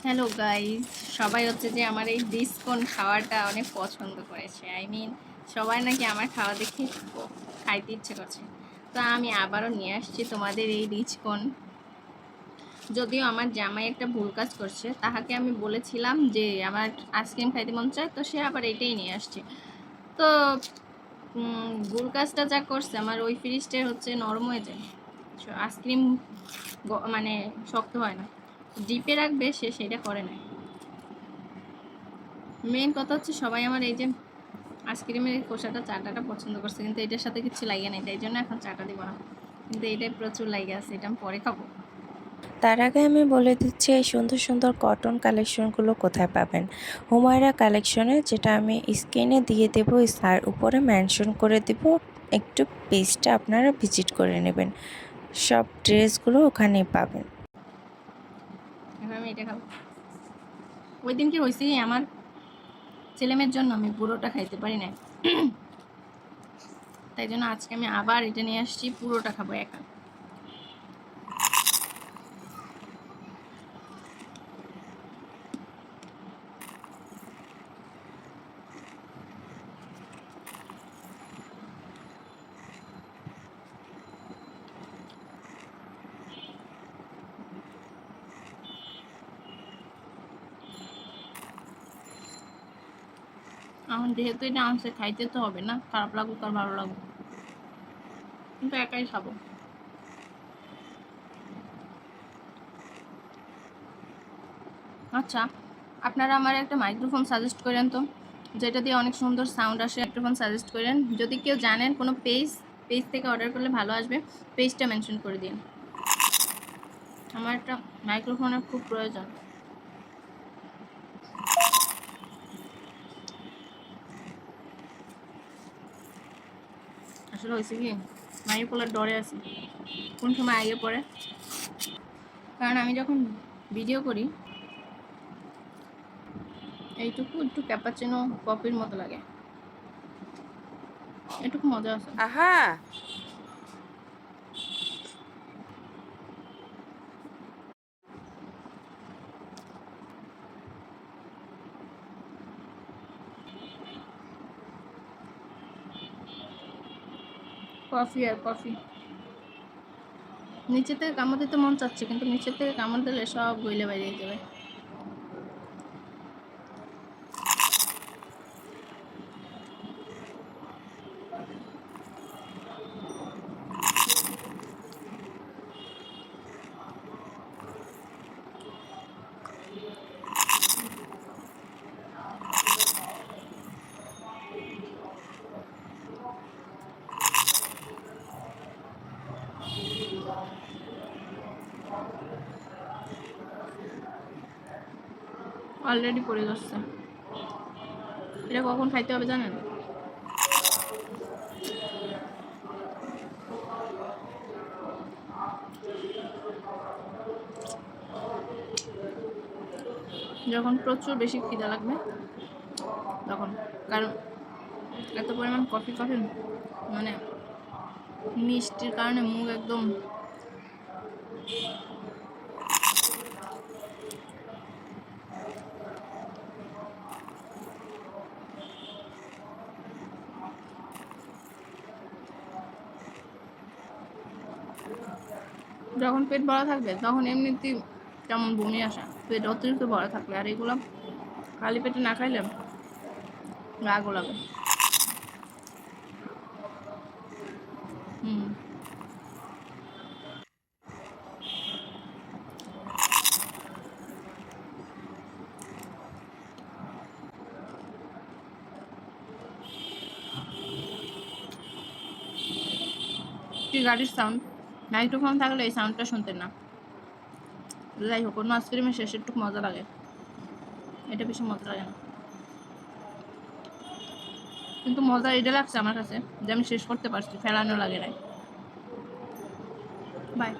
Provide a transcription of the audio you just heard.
Hello guys, সবাই হচ্ছে যে আমার এই ডিসকোন খাওয়াটা অনেক পছন্দ করেছে। সবাই নাকি আমার খাওয়া দেখে খাইতে ইচ্ছে করছে। তো আমি আবারও নিয়ে আসছি তোমাদের এই ডিসকোন। যদিও আমার জামাই একটা ভুল কাজ করছে, তাহাকে আমি বলেছিলাম যে আমার আইসক্রিম খাইতে মন চায়, তো সে আবার এটাই নিয়ে আসছে। তো ভুল কাজটা যা করছে, আমার ওই ফ্রিজটা হচ্ছে নরম হয়ে যায়, আইসক্রিম মানে শক্ত হয় না। ডিপে রাখবে, সে সেটা করে না। মেইন কথা হচ্ছে সবাই আমার এই যে আইসক্রিমের খোসাটা চাটাটা পছন্দ করছে, কিন্তু এটার সাথে কিছু লাগে না, তাই জন্য এখন চাটা দিব না। কিন্তু এটাই প্রচুর লাগে আছে, এটা আমি পরে খাবো। তার আগে আমি বলে দিচ্ছি এই সুন্দর সুন্দর কটন কালেকশনগুলো কোথায় পাবেন। হুমায়রা কালেকশনে, যেটা আমি স্ক্রিনে দিয়ে দেব আর উপরে মেনশন করে দেব, একটু পেজটা আপনারা ভিজিট করে নেবেন। সব ড্রেসগুলো ওখানেই পাবেন। এখন আমি এটা খাবো। ওই দিন কি হয়েছে, আমার ছেলেমেয়ের জন্য আমি পুরোটা খাইতে পারি না, তাই জন্য আজকে আমি আবার এটা নিয়ে আসছি, পুরোটা খাবো একা। এখন যেহেতু এটা আনছে, খাইতে তো হবে না, খারাপ লাগুক আর ভালো লাগুক, কিন্তু একাই খাবো। আচ্ছা, আপনারা আমার একটা মাইক্রোফোন সাজেস্ট করেন তো, যেটা দিয়ে অনেক সুন্দর সাউন্ড আসে। মাইক্রোফোন সাজেস্ট করেন, যদি কেউ জানেন কোনো পেজ থেকে অর্ডার করলে ভালো আসবে, পেজটা মেনশন করে দিন। আমার একটা মাইক্রোফোনের খুব প্রয়োজন। আসলে হয়েছে কি, মাইক পোলার ডরে আছে, কোন সময় আগে পড়ে। কারণ আমি যখন ভিডিও করি, এইটুকু একটু ক্যাপাচিনো কফির মতো লাগে, এটুকু মজা আছে। আহা, কফি আর কফি। নিচে থেকে কামড় দিতে মন চাচ্ছে, কিন্তু নিচের থেকে কামড় দিলে সব গইলে বাইরে যাবে। অলরেডি পড়ে যাচ্ছে। এটা কখন খাইতে হবে জানেন? যখন প্রচুর বেশি খিদা লাগবে তখন। কারণ এত পরিমাণ কফি মানে মিষ্টির কারণে মুখ একদম যখন পেট ভরা থাকবে তখন এমনিতেই কেমন বমি আসা, পেট অতিরিক্ত ভরা থাকলে। আর এগুলো খালি পেটে না খাইলে রাগও লাগে। হুম, কি গাড়ির সাউন্ড! মাইক্রোফোন থাকলে এই সাউন্ডটা শুনতেন না। যাই হোক, অন্য আইসক্রিমের শেষের টুকু মজা লাগে, এটা বেশি মজা লাগে না। কিন্তু মজা এটা লাগছে আমার কাছে যে আমি শেষ করতে পারছি, ফেলানো লাগে নাই। বাই।